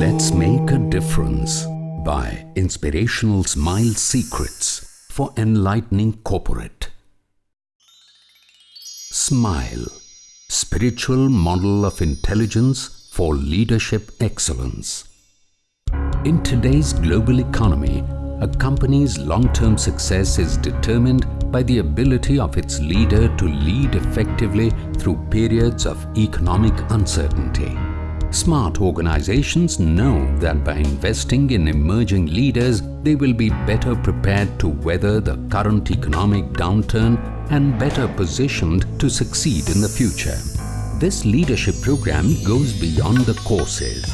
Let's make a difference by Inspirational Smile Secrets for Enlightening Corporate. Smile, spiritual model of intelligence for leadership excellence. In today's global economy, a company's long-term success is determined by the ability of its leader to lead effectively through periods of economic uncertainty. Smart organizations know that by investing in emerging leaders, they will be better prepared to weather the current economic downturn and better positioned to succeed in the future. This leadership program goes beyond the courses.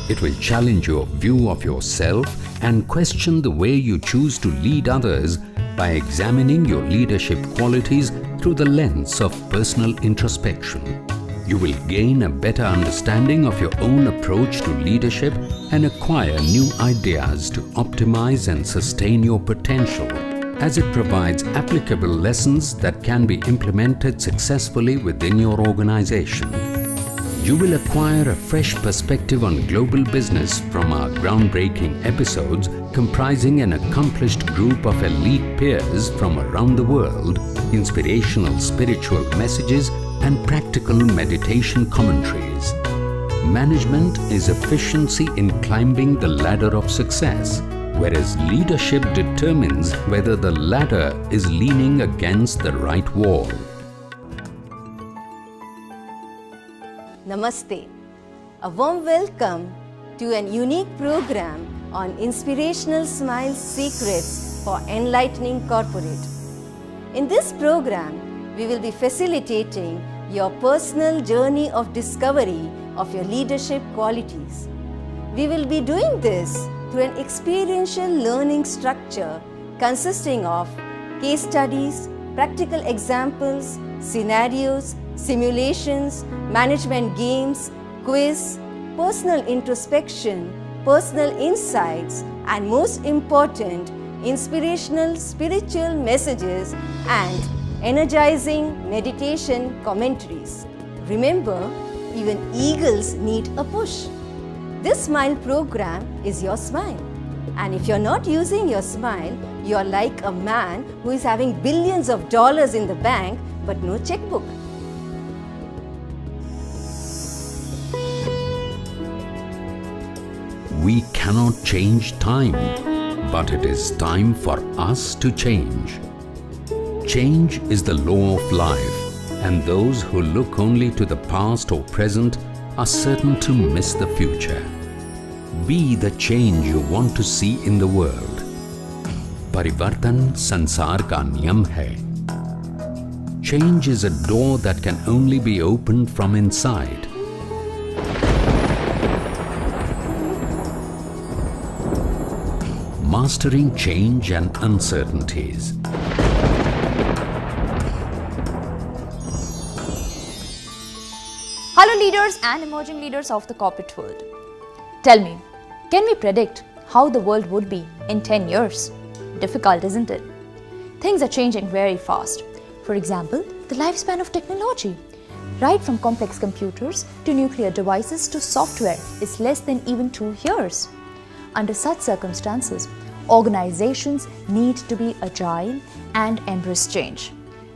It will challenge your view of yourself and question the way you choose to lead others by examining your leadership qualities through the lens of personal introspection. You will gain a better understanding of your own approach to leadership and acquire new ideas to optimize and sustain your potential, as it provides applicable lessons that can be implemented successfully within your organization. You will acquire a fresh perspective on global business from our groundbreaking episodes comprising an accomplished group of elite peers from around the world, inspirational spiritual messages, and practical meditation commentaries. Management is efficiency in climbing the ladder of success, whereas leadership determines whether the ladder is leaning against the right wall. Namaste. A warm welcome to an unique program on Inspirational Smile Secrets for Enlightening Corporate. In this program, we will be facilitating your personal journey of discovery of your leadership qualities. We will be doing this through an experiential learning structure consisting of case studies, practical examples, scenarios, simulations, management games, quiz, personal introspection, personal insights, and most important, inspirational spiritual messages and energizing meditation commentaries. Remember, even eagles need a push. This smile program is your smile. And if you're not using your smile, you're like a man who is having billions of dollars in the bank but no checkbook. We cannot change time, but it is time for us to change. Change is the law of life, and those who look only to the past or present are certain to miss the future. Be the change you want to see in the world. Parivartan sansar ka niyam hai. Change is a door that can only be opened from inside. Mastering change and uncertainties. Hello leaders and emerging leaders of the corporate world. Tell me, can we predict how the world would be in 10 years? Difficult, isn't it? Things are changing very fast. For example, the lifespan of technology, right from complex computers to nuclear devices to software, is less than even 2 years. Under such circumstances, organizations need to be agile and embrace change.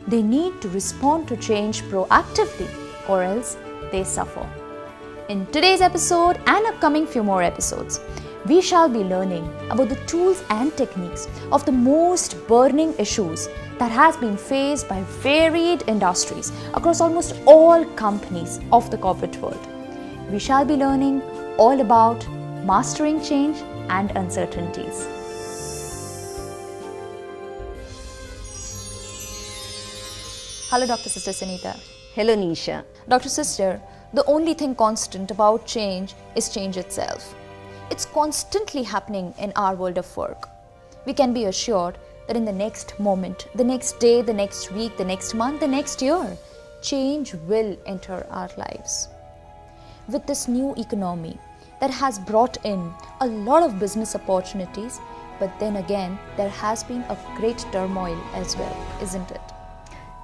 They need to respond to change proactively, or else they suffer. In today's episode and upcoming few more episodes, we shall be learning about the tools and techniques of the most burning issues that has been faced by varied industries across almost all companies of the corporate world. We shall be learning all about mastering change and uncertainties. Hello, Dr. Sister Sunita. Hello, Nisha. Dr. Sister, the only thing constant about change is change itself. It's constantly happening in our world of work. We can be assured that in the next moment, the next day, the next week, the next month, the next year, change will enter our lives. With this new economy that has brought in a lot of business opportunities, but then again, there has been a great turmoil as well, isn't it?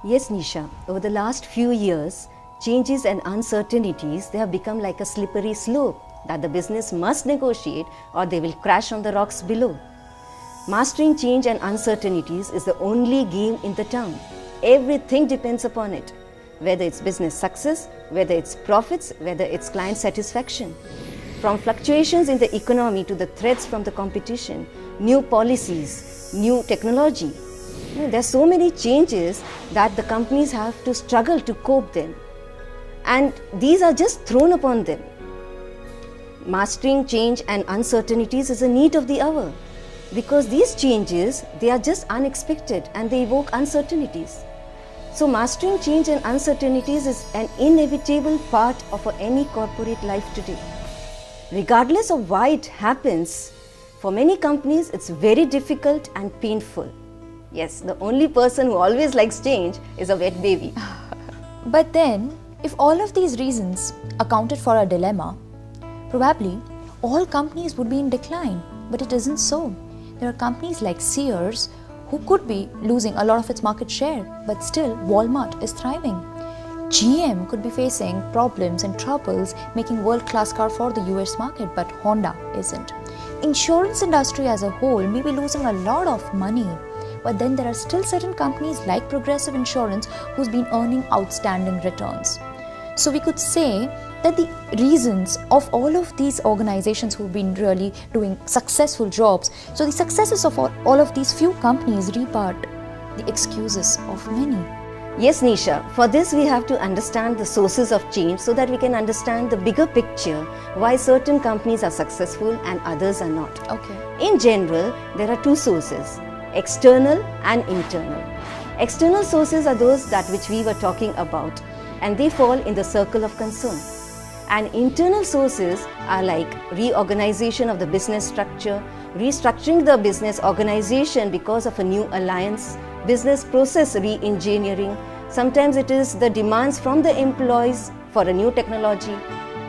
Yes, Nisha. Over the last few years, changes and uncertainties, they have become like a slippery slope that the business must negotiate or they will crash on the rocks below. Mastering change and uncertainties is the only game in the town. Everything depends upon it, whether it's business success, whether it's profits, whether it's client satisfaction. From fluctuations in the economy to the threats from the competition, new policies, new technology. There are so many changes that the companies have to struggle to cope them. And these are just thrown upon them. Mastering change and uncertainties is a need of the hour. Because these changes, they are just unexpected and they evoke uncertainties. So mastering change and uncertainties is an inevitable part of any corporate life today. Regardless of why it happens, for many companies it's very difficult and painful. Yes, the only person who always likes change is a wet baby. But then, if all of these reasons accounted for a dilemma, probably all companies would be in decline, but it isn't so. There are companies like Sears who could be losing a lot of its market share, but still Walmart is thriving. GM could be facing problems and troubles making world-class car for the US market, but Honda isn't. Insurance industry as a whole may be losing a lot of money, but then there are still certain companies like Progressive Insurance who's been earning outstanding returns. So we could say that the reasons of all of these organizations who've been really doing successful jobs, so the successes of all of these few companies rebut the excuses of many. Yes, Nisha, for this we have to understand the sources of change so that we can understand the bigger picture why certain companies are successful and others are not. Okay. In general, there are two sources, external and internal. External sources are those that which we were talking about, and they fall in the circle of concern. And internal sources are like reorganization of the business structure, restructuring the business organization because of a new alliance, business process re-engineering. Sometimes it is the demands from the employees for a new technology.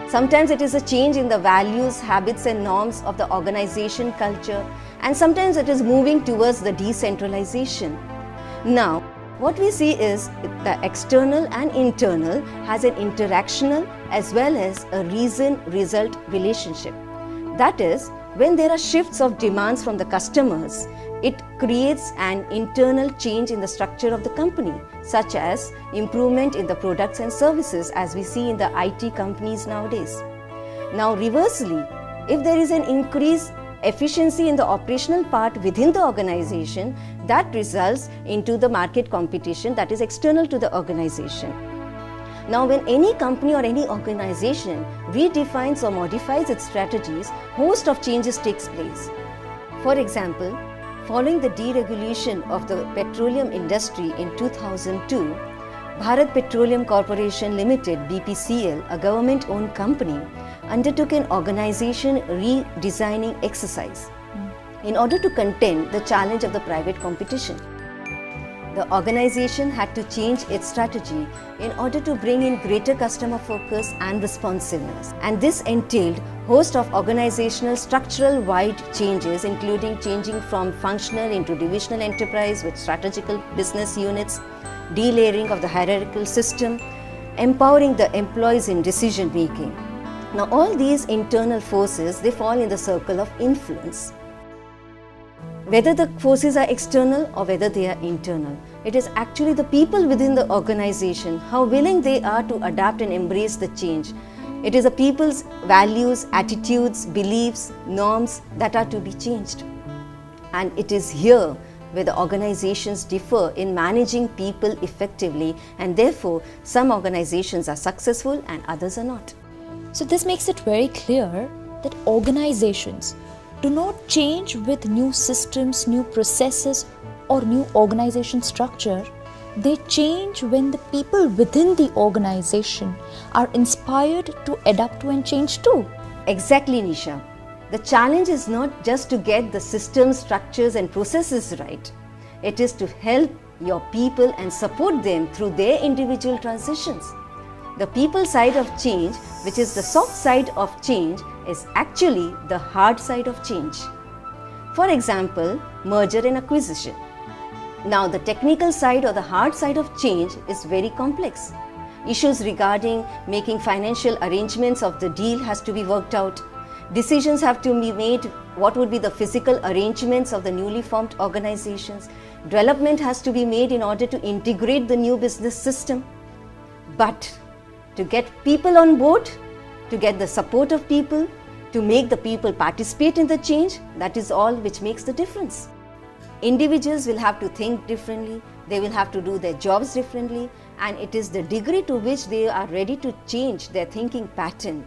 Sometimes it is a change in the values, habits and norms of the organization culture. And sometimes it is moving towards the decentralization. Now, what we see is the external and internal has an interactional as well as a reason-result relationship. That is, when there are shifts of demands from the customers, it creates an internal change in the structure of the company, such as improvement in the products and services as we see in the IT companies nowadays. Now, reversely, if there is an increased efficiency in the operational part within the organization, that results into the market competition that is external to the organization. Now, when any company or any organization redefines or modifies its strategies, host of changes takes place. For example, following the deregulation of the petroleum industry in 2002, Bharat Petroleum Corporation Limited, BPCL, a government-owned company, undertook an organization redesigning exercise in order to contend the challenge of the private competition. The organization had to change its strategy in order to bring in greater customer focus and responsiveness. And this entailed host of organizational structural wide changes, including changing from functional into divisional enterprise with strategical business units, delayering of the hierarchical system, empowering the employees in decision making. Now all these internal forces, they fall in the circle of influence. Whether the forces are external or whether they are internal, it is actually the people within the organization, how willing they are to adapt and embrace the change. It is the people's values, attitudes, beliefs, norms that are to be changed. And it is here where the organizations differ in managing people effectively, and therefore some organizations are successful and others are not. So this makes it very clear that organizations do not change with new systems, new processes or new organization structure, They change when the people within the organization are inspired to adapt to and change too. Exactly, Nisha. The challenge is not just to get the systems, structures, and processes right. It is to help your people and support them through their individual transitions. The people side of change, which is the soft side of change, is actually the hard side of change. For example, merger and acquisition. Now, the technical side or the hard side of change is very complex. Issues regarding making financial arrangements of the deal has to be worked out. Decisions have to be made what would be the physical arrangements of the newly formed organizations. Development has to be made in order to integrate the new business system. But to get people on board, to get the support of people, to make the people participate in the change, that is all which makes the difference. Individuals will have to think differently, they will have to do their jobs differently, and it is the degree to which they are ready to change their thinking pattern,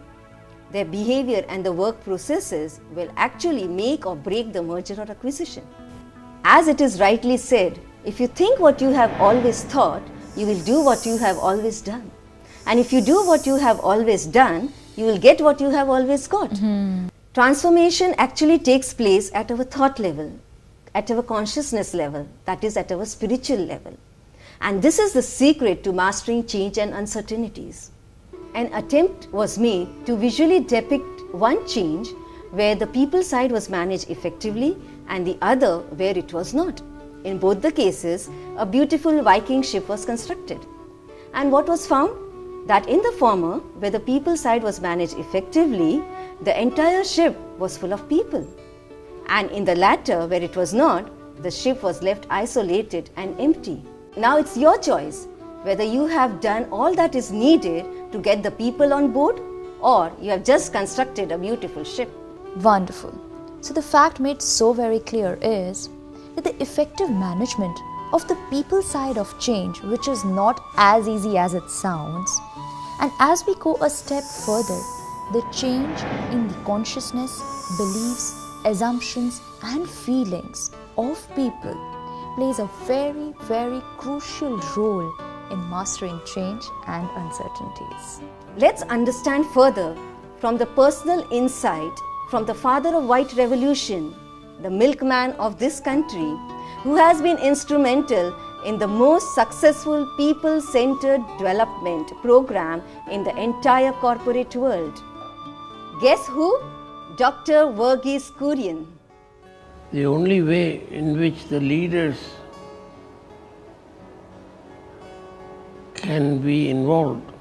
their behavior and the work processes will actually make or break the merger or acquisition. As it is rightly said, if you think what you have always thought, you will do what you have always done. And if you do what you have always done, you will get what you have always got. Transformation actually takes place at our thought level, at our consciousness level, that is at our spiritual level. And this is the secret to mastering change and uncertainties. An attempt was made to visually depict one change where the people side was managed effectively and the other where it was not. In both the cases, a beautiful Viking ship was constructed. And what was found? That in the former, where the people side was managed effectively, the entire ship was full of people. And in the latter, where it was not, the ship was left isolated and empty. Now it's your choice whether you have done all that is needed to get the people on board or you have just constructed a beautiful ship. Wonderful. So the fact made so very clear is that the effective management of the people side of change, which is not as easy as it sounds, and as we go a step further, the change in the consciousness, beliefs, assumptions and feelings of people plays a very, very crucial role in mastering change and uncertainties. Let's understand further from the personal insight from the father of white revolution, the milkman of this country, who has been instrumental in the most successful people-centered development program in the entire corporate world. Guess who? Dr. Verghese Kurien. The only way in which the leaders can be involved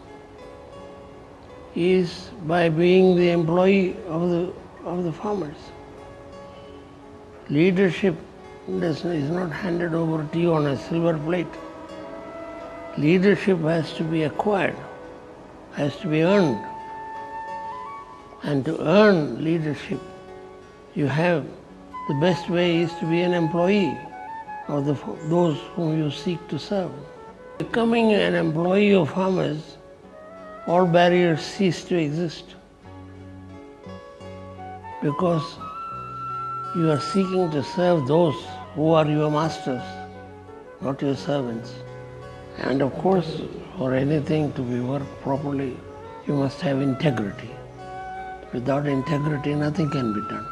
is by being the employee of the farmers. Leadership is not handed over to you on a silver plate. Leadership has to be acquired, has to be earned. And to earn leadership, the best way is to be an employee of those whom you seek to serve. Becoming an employee of farmers, all barriers cease to exist because you are seeking to serve those who are your masters, not your servants. And of course, for anything to be worked properly, you must have integrity. Without integrity, nothing can be done.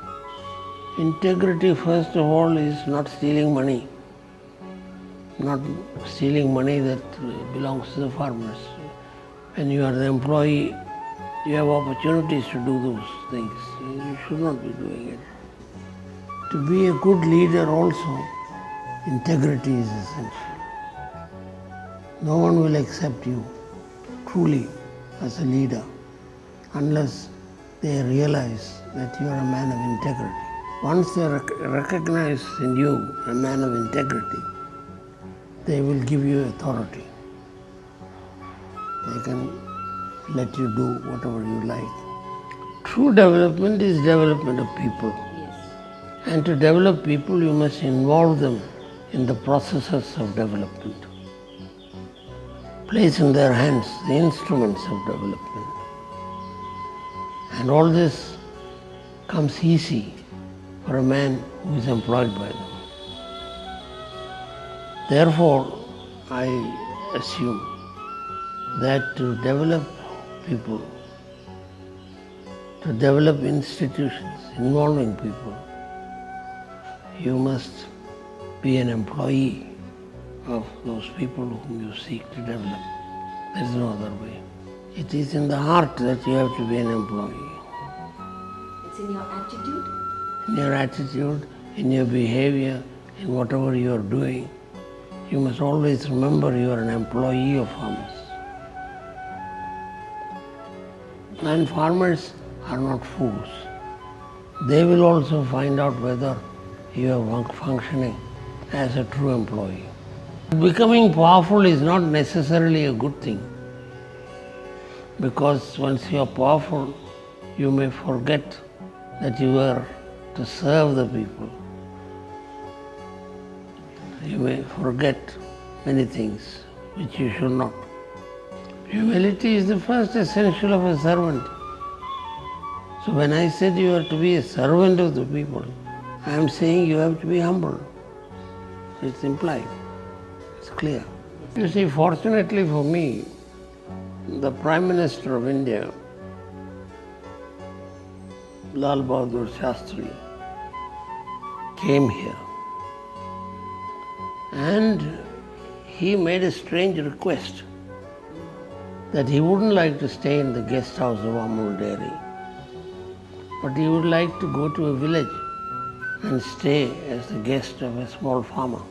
Integrity, first of all, is not stealing money. Not stealing money that belongs to the farmers. When you are the employee, you have opportunities to do those things. You should not be doing it. To be a good leader also, integrity is essential. No one will accept you truly as a leader unless they realize that you are a man of integrity. Once they recognize in you a man of integrity, they will give you authority. They can let you do whatever you like. True development is development of people. Yes. And to develop people, you must involve them in the processes of development. Place in their hands the instruments of development. And all this comes easy for a man who is employed by them. Therefore, I assume that to develop people, to develop institutions involving people, you must be an employee of those people whom you seek to develop. There is no other way. It is in the heart that you have to be an employee. It's in your attitude. In your attitude, in your behavior, in whatever you are doing, you must always remember you are an employee of farmers. And farmers are not fools. They will also find out whether you are functioning as a true employee. Becoming powerful is not necessarily a good thing, because once you are powerful, you may forget that you are to serve the people. You may forget many things which you should not. Humility is the first essential of a servant. So when I said you are to be a servant of the people, I am saying you have to be humble. It's implied. It's clear. You see, fortunately for me, the Prime Minister of India, Lal Bahadur Shastri, came here and he made a strange request that he wouldn't like to stay in the guest house of Amul Dairy, but he would like to go to a village and stay as the guest of a small farmer.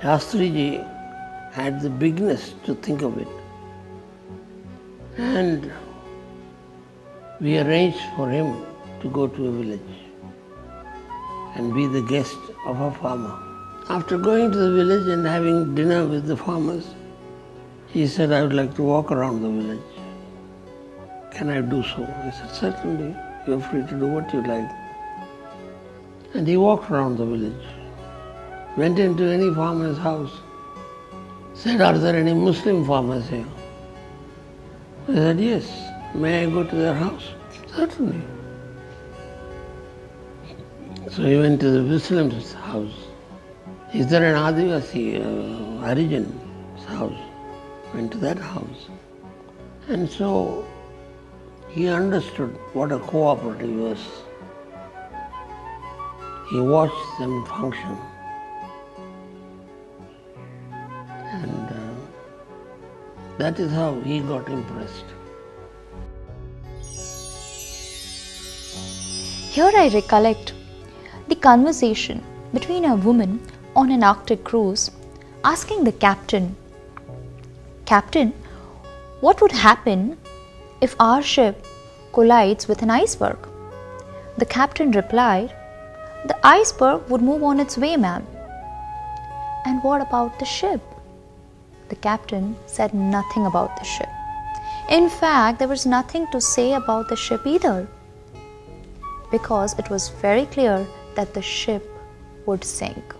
Shastriji had the bigness to think of it, and we arranged for him to go to a village and be the guest of a farmer. After going to the village and having dinner with the farmers, he said, I would like to walk around the village. Can I do so? I said, certainly, you are free to do what you like. And he walked around the village, went into any farmer's house, said, are there any Muslim farmers here? I said, yes. May I go to their house? Certainly. So he went to the Muslim's house. Is there an Adivasi, Harijan's house? Went to that house. And so he understood what a cooperative was. He watched them function. And that is how he got impressed. Here I recollect the conversation between a woman on an Arctic cruise asking the captain, Captain, what would happen if our ship collides with an iceberg? The captain replied, the iceberg would move on its way, ma'am. And what about the ship? The captain said nothing about the ship. In fact, there was nothing to say about the ship either, because it was very clear that the ship would sink.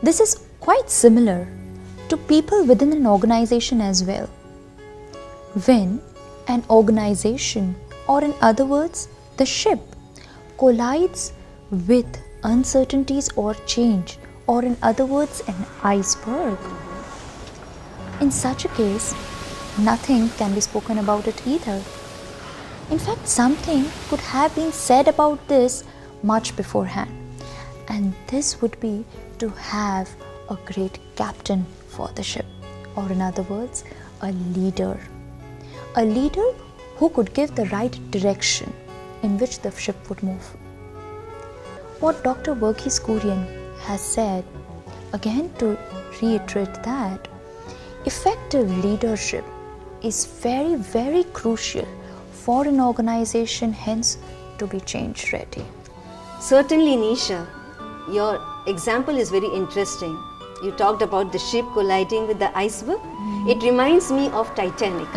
This is quite similar to people within an organization as well. When an organization, or in other words, the ship, collides with uncertainties or change, or in other words, an iceberg, in such a case, nothing can be spoken about it either. In fact, something could have been said about this much beforehand, and this would be to have a great captain for the ship, or in other words, a leader who could give the right direction in which the ship would move. What Dr. Verghese Kurien has said, again to reiterate that, effective leadership is very, very crucial for an organization, hence to be change ready. Certainly, Nisha, your example is very interesting. You talked about the ship colliding with the iceberg. It reminds me of Titanic.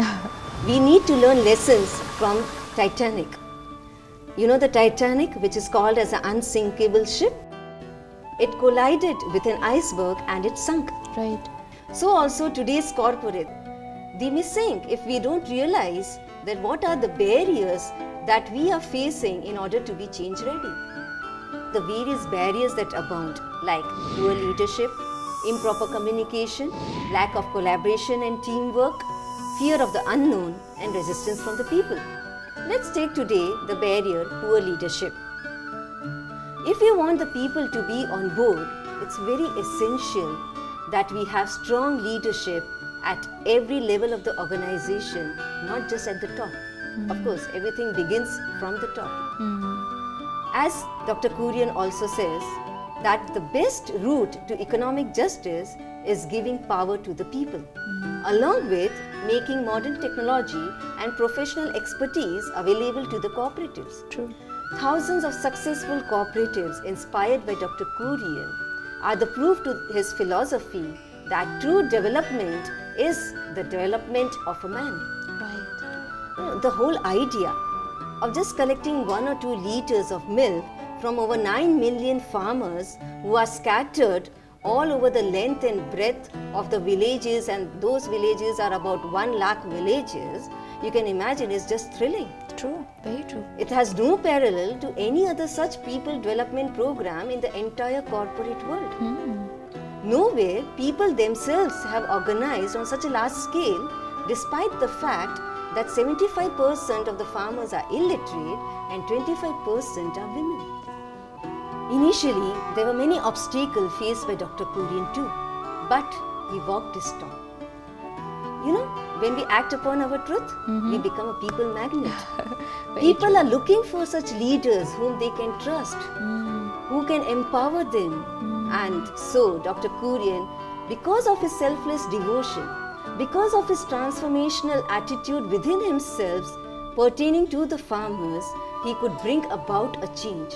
We need to learn lessons from Titanic. You know the Titanic, which is called as an unsinkable ship? It collided with an iceberg and it sunk. Right. So also today's corporate, they may sink if we don't realize that what are the barriers that we are facing in order to be change ready. The various barriers that abound, like poor leadership, improper communication, lack of collaboration and teamwork, fear of the unknown, and resistance from the people. Let's take today the barrier, poor leadership. If we want the people to be on board, it's very essential that we have strong leadership at every level of the organization, not just at the top. Of course, everything begins from the top. As Dr. Kurien also says, that the best route to economic justice is giving power to the people, along with making modern technology and professional expertise available to the cooperatives. True. Thousands of successful cooperatives inspired by Dr. Kurien are the proof to his philosophy that true development is the development of a man. Right. The whole idea of just collecting 1 or 2 liters of milk from over 9 million farmers who are scattered all over the length and breadth of the villages, and those villages are about 1 lakh villages, you can imagine is just thrilling. True. Very true. It has no parallel to any other such people development program in the entire corporate world. Nowhere people themselves have organized on such a large scale, despite the fact that 75% of the farmers are illiterate and 25% are women. Initially, there were many obstacles faced by Dr. Kurien too, but he walked his talk. You know, when we act upon our truth, we become a people magnet. People are looking for such leaders whom they can trust, who can empower them. And so, Dr. Kurien, because of his selfless devotion, because of his transformational attitude within himself pertaining to the farmers, he could bring about a change.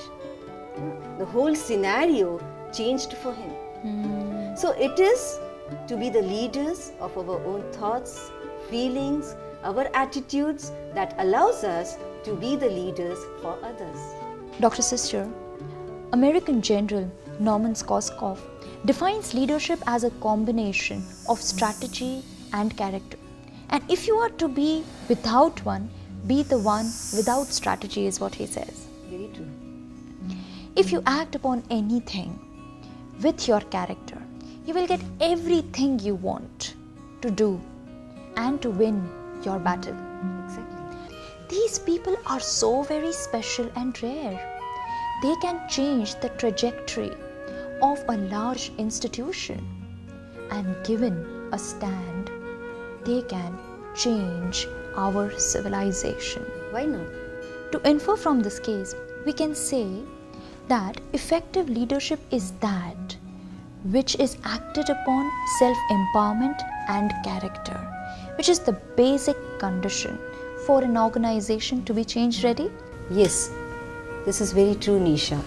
The whole scenario changed for him. So it is to be the leaders of our own thoughts, feelings, our attitudes that allows us to be the leaders for others. Dr. Sister, American General Norman Koskov defines leadership as a combination of strategy and character. And if you are to be without one, be the one without strategy, is what he says. Very true. If you act upon anything with your character, you will get everything you want to do and to win your battle. Exactly. These people are so very special and rare. They can change the trajectory of a large institution, and given a stand, they can change our civilization. Why not? To infer from this case, we can say that effective leadership is that which is acted upon self-empowerment and character, which is the basic condition for an organization to be change ready. Yes, this is very true, Nisha.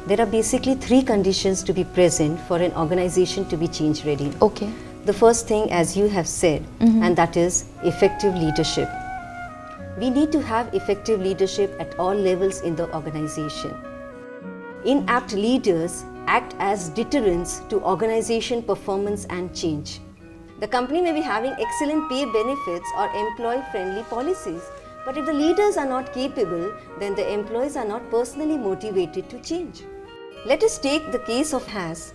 There are basically 3 conditions to be present for an organization to be change ready. Okay. The first thing, as you have said, and that is effective leadership. We need to have effective leadership at all levels in the organization. Inapt leaders act as deterrents to organization performance and change. The company may be having excellent pay benefits or employee-friendly policies, but if the leaders are not capable, then the employees are not personally motivated to change. Let us take the case of Haas,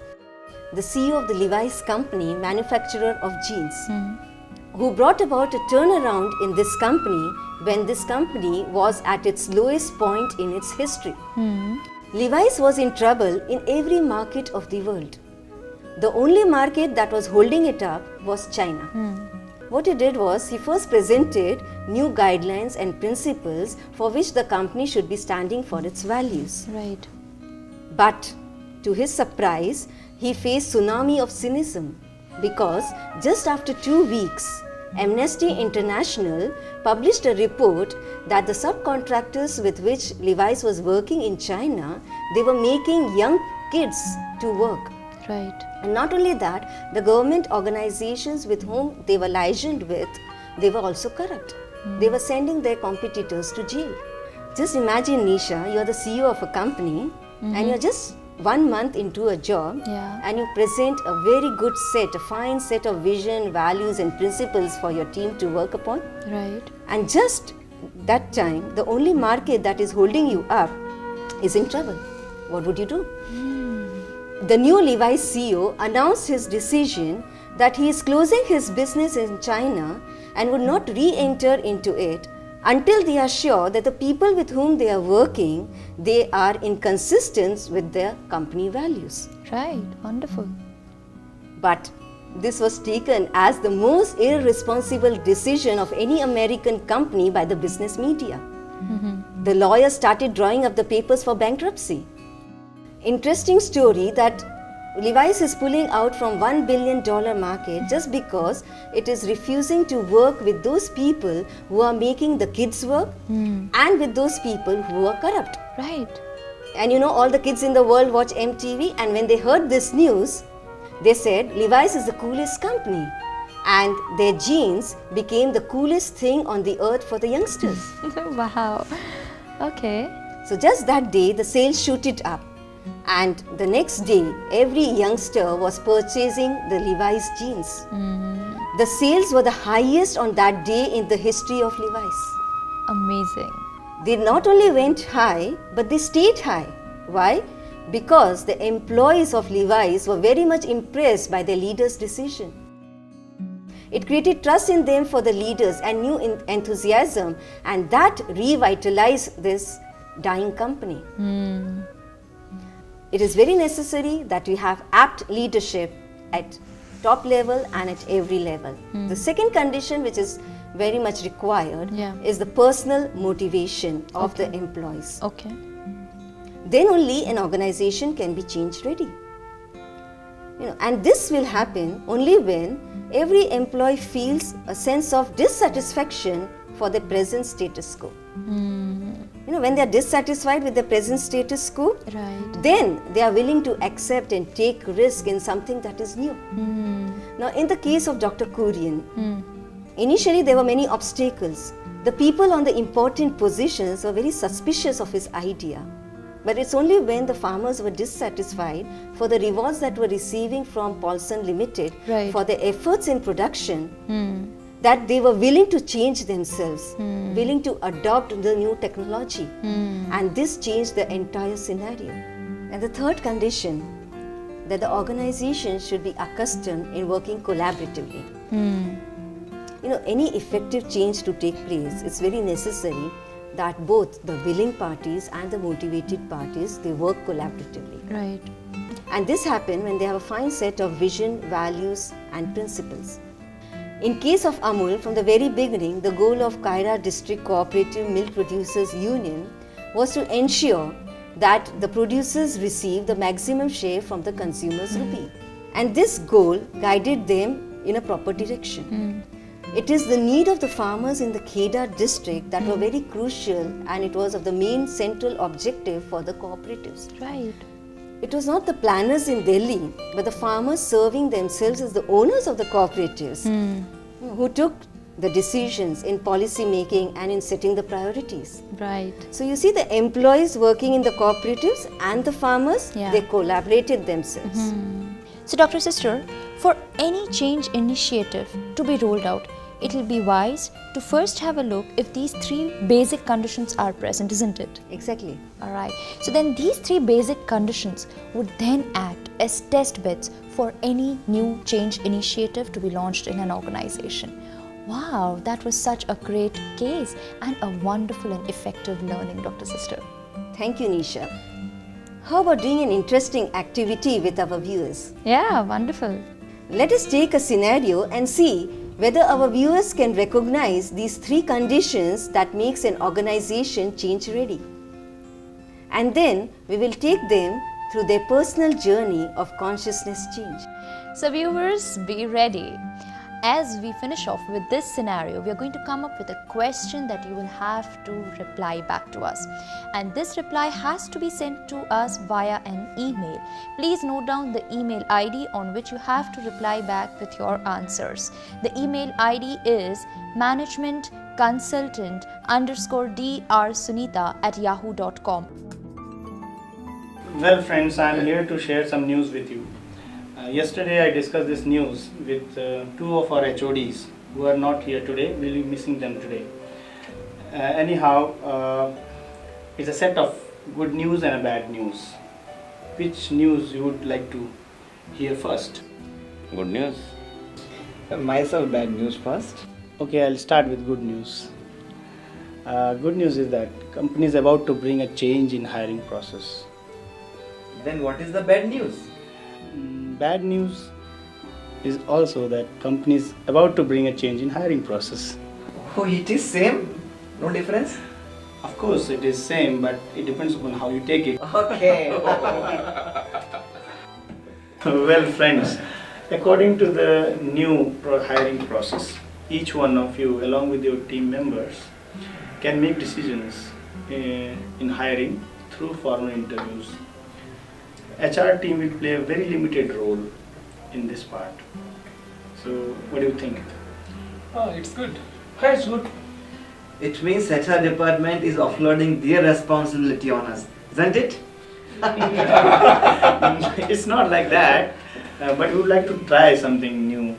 the CEO of the Levi's company, manufacturer of jeans, who brought about a turnaround in this company when this company was at its lowest point in its history. Levi's was in trouble in every market of the world. The only market that was holding it up was China. What he did was, he first presented new guidelines and principles for which the company should be standing for its values. Right. But to his surprise, he faced tsunami of cynicism because just after 2 weeks, Amnesty International published a report that the subcontractors with which Levi's was working in China, they were making young kids to work. Right. And not only that, the government organizations with whom they were liaisoned with, they were also corrupt. They were sending their competitors to jail. Just imagine, Nisha, you're the CEO of a company and you're just 1 month into a job, and you present a very good set, a fine set of vision, values and principles for your team to work upon. Right. And just that time, the only market that is holding you up is in trouble. What would you do? the new Levi's CEO announced his decision that he is closing his business in China and would not re-enter into it until they are sure that the people with whom they are working, they are in consistence with their company values. Right, wonderful. But this was taken as the most irresponsible decision of any American company by the business media. The lawyers started drawing up the papers for bankruptcy. Interesting story that Levi's is pulling out from $1 billion market just because it is refusing to work with those people who are making the kids work and with those people who are corrupt. Right. And all the kids in the world watch MTV, and when they heard this news, they said Levi's is the coolest company, and their jeans became the coolest thing on the earth for the youngsters. Wow. Okay. So just that day, the sales shooted up. And the next day, every youngster was purchasing the Levi's jeans. The sales were the highest on that day in the history of Levi's. Amazing. They not only went high, but they stayed high. Why? Because the employees of Levi's were very much impressed by their leader's decision. It created trust in them for the leaders and new enthusiasm, and that revitalized this dying company. It is very necessary that we have apt leadership at top level and at every level. The second condition, which is very much required, is the personal motivation of the employees. Okay. Then only an organization can be change ready. And this will happen only when every employee feels a sense of dissatisfaction for the present status quo. When they are dissatisfied with the present status quo, then they are willing to accept and take risk in something that is new. Now, in the case of Dr. Kurien, initially there were many obstacles. The people on the important positions were very suspicious of his idea. But it's only when the farmers were dissatisfied for the rewards that were receiving from Paulson Limited for their efforts in production that they were willing to change themselves, willing to adopt the new technology. And this changed the entire scenario. And the third condition, that the organization should be accustomed in working collaboratively. Any effective change to take place, it's very necessary that both the willing parties and the motivated parties, they work collaboratively. Right. And this happens when they have a fine set of vision, values and principles. In case of Amul, from the very beginning, the goal of Kaira District Cooperative Milk Producers Union was to ensure that the producers receive the maximum share from the consumer's rupee. And this goal guided them in a proper direction. It is the need of the farmers in the Kheda district that were very crucial, and it was of the main central objective for the cooperatives. Right. It was not the planners in Delhi, but the farmers serving themselves as the owners of the cooperatives who took the decisions in policy making and in setting the priorities. Right. So you see, the employees working in the cooperatives and the farmers, they collaborated themselves. So Dr. Sister, for any change initiative to be rolled out, it will be wise to first have a look if these three basic conditions are present, isn't it? Exactly. Alright, so then these three basic conditions would then act as test beds for any new change initiative to be launched in an organization. Wow, that was such a great case and a wonderful and effective learning, Dr. Sister. Thank you, Nisha. How about doing an interesting activity with our viewers? Yeah, wonderful. Let us take a scenario and see whether our viewers can recognize these three conditions that makes an organization change ready. And then we will take them through their personal journey of consciousness change. So viewers, be ready. As we finish off with this scenario, we are going to come up with a question that you will have to reply back to us. And this reply has to be sent to us via an email. Please note down the email ID on which you have to reply back with your answers. The email ID is managementconsultant_drsunita@yahoo.com. Well friends, I am here to share some news with you. Yesterday I discussed this news with two of our HODs who are not here today. We'll be missing them today. Anyhow, it's a set of good news and a bad news. which news you would like to hear first? Good news. Myself, bad news first. Okay, I'll start with good news. Good news is that company is about to bring a change in hiring process. Then what is the bad news? Bad news is also that company is about to bring a change in hiring process. Oh, it is same? No difference? Of course, it is same, but it depends upon how you take it. Okay. Well, friends, according to the new hiring process, each one of you, along with your team members, can make decisions in hiring through formal interviews. HR team will play a very limited role in this part. So, what do you think? Oh, it's good. It's good. It means HR department is offloading their responsibility on us, isn't it? It's not like that, but we would like to try something new.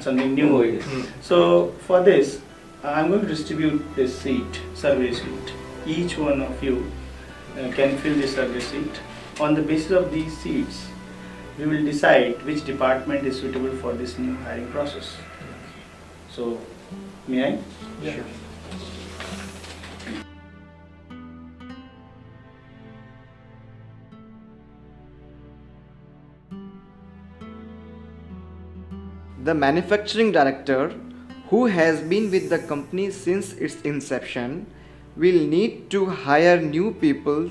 Something new. So for this, I'm going to distribute this survey sheet. Each one of you can fill this survey sheet. On the basis of these sheets, we will decide which department is suitable for this new hiring process. So, may I? Yeah. Sure. The manufacturing director, who has been with the company since its inception, will need to hire new people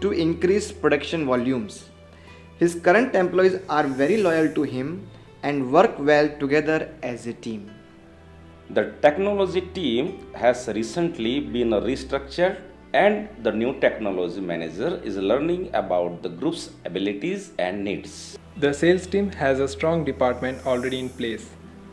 to increase production volumes. His current employees are very loyal to him and work well together as a team. The technology team has recently been restructured and the new technology manager is learning about the group's abilities and needs. The sales team has a strong department already in place.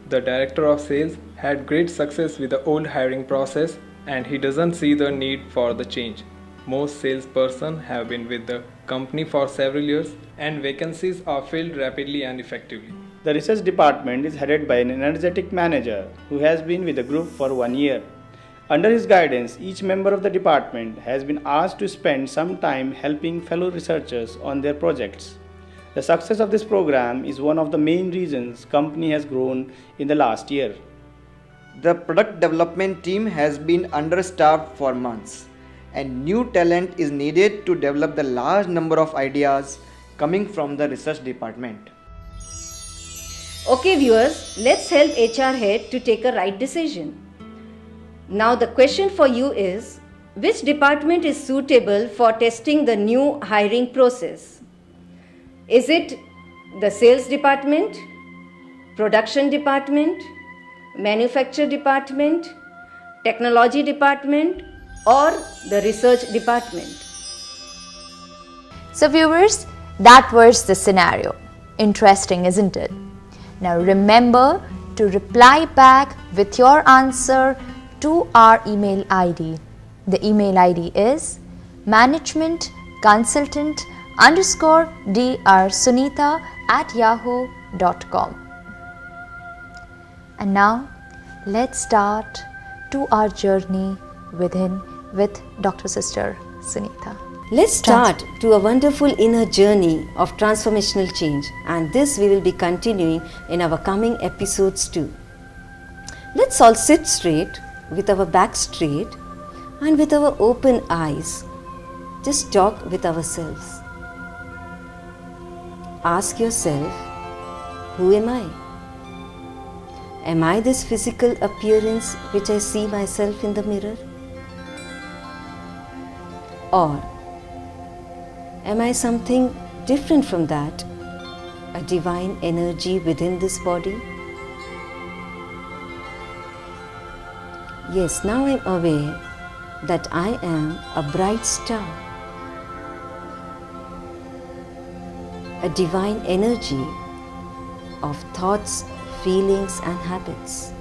The director of sales had great success with the old hiring process and he doesn't see the need for the change. Most salespersons have been with the company for several years and vacancies are filled rapidly and effectively. The research department is headed by an energetic manager who has been with the group for 1 year. Under his guidance, each member of the department has been asked to spend some time helping fellow researchers on their projects. The success of this program is one of the main reasons company has grown in the last year. The product development team has been understaffed for months, and new talent is needed to develop the large number of ideas coming from the research department. Okay, viewers, let's help HR head to take a right decision. Now the question for you is, which department is suitable for testing the new hiring process? Is it the sales department, production department, manufacture department, technology department, or the research department? So viewers, that was the scenario. Interesting, isn't it? Now remember to reply back with your answer to our email ID. The email ID is management_drsunita@yahoo.com. And now let's start to our journey with Dr. Sister Sunita. Let's start to a wonderful inner journey of transformational change, and this we will be continuing in our coming episodes too. Let's all sit straight with our back straight and with our open eyes. Just talk with ourselves. Ask yourself, who am I? Am I this physical appearance which I see myself in the mirror? Or am I something different from that? A divine energy within this body? Yes, now I am aware that I am a bright star, a divine energy of thoughts, feelings, and habits.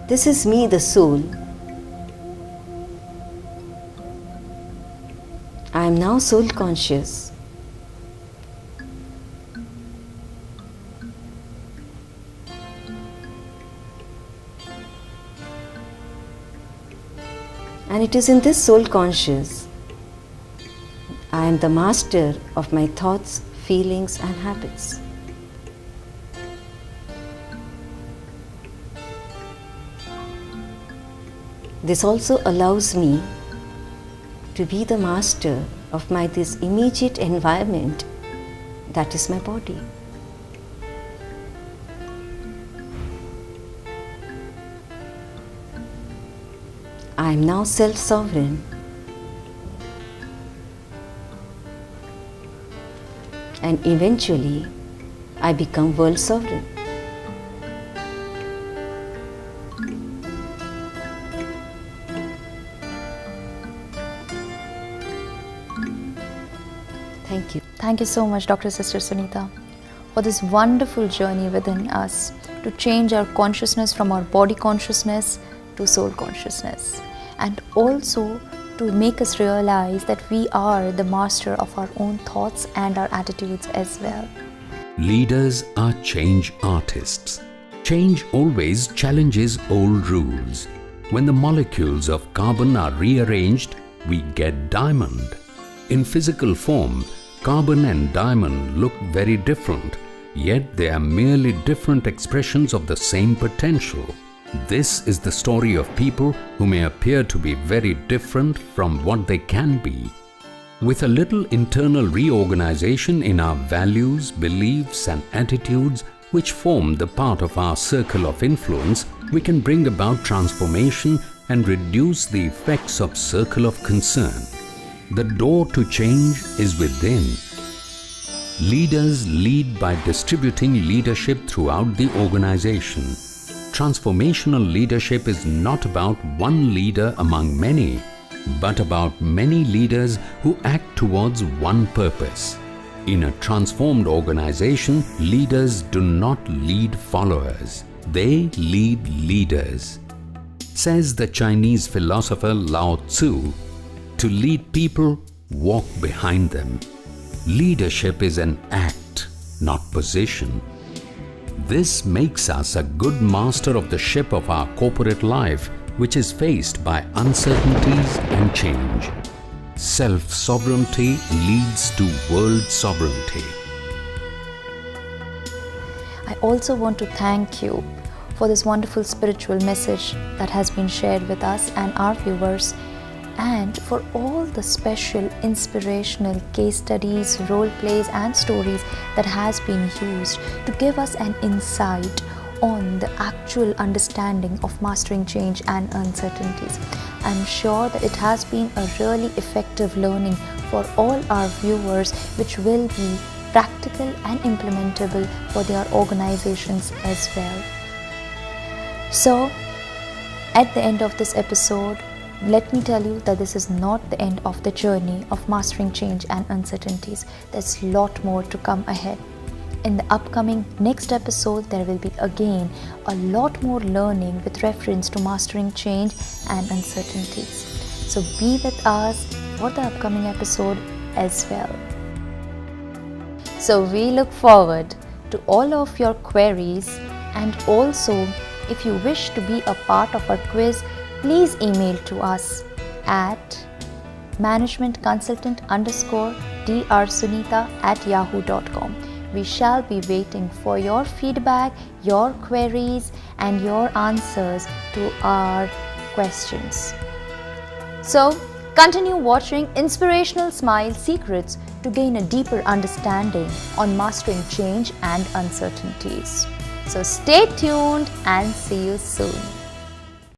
This is me, the soul. I am now soul conscious. And it is in this soul conscious I am the master of my thoughts, feelings and habits. This also allows me to be the master of this immediate environment, that is my body. I am now self-sovereign and eventually I become world sovereign. Thank you. Thank you so much, Dr. Sister Sunita, for this wonderful journey within us to change our consciousness from our body consciousness to soul consciousness, and also to make us realize that we are the master of our own thoughts and our attitudes as well. Leaders are change artists. Change always challenges old rules. When the molecules of carbon are rearranged, we get diamond. In physical form, carbon and diamond look very different, yet they are merely different expressions of the same potential. This is the story of people who may appear to be very different from what they can be. With a little internal reorganization in our values, beliefs and attitudes which form the part of our circle of influence, we can bring about transformation and reduce the effects of circle of concern. The door to change is within. Leaders lead by distributing leadership throughout the organization. Transformational leadership is not about one leader among many, but about many leaders who act towards one purpose. In a transformed organization, leaders do not lead followers, they lead leaders. Says the Chinese philosopher Lao Tzu, to lead people, walk behind them. Leadership is an act, not position. This makes us a good master of the ship of our corporate life, which is faced by uncertainties and change. Self-sovereignty leads to world sovereignty. I also want to thank you for this wonderful spiritual message that has been shared with us and our viewers, and for all the special inspirational case studies, role plays and stories that has been used to give us an insight on the actual understanding of mastering change and uncertainties. I'm sure that it has been a really effective learning for all our viewers, which will be practical and implementable for their organizations as well. So, at the end of this episode, let me tell you that this is not the end of the journey of mastering change and uncertainties. There's a lot more to come ahead. In the upcoming next episode, there will be again a lot more learning with reference to mastering change and uncertainties. So be with us for the upcoming episode as well. So we look forward to all of your queries, and also if you wish to be a part of our quiz, please email to us at managementconsultant_drsunita@yahoo.com. We shall be waiting for your feedback, your queries and your answers to our questions. So, continue watching Inspirational Smile Secrets to gain a deeper understanding on mastering change and uncertainties. So stay tuned and see you soon.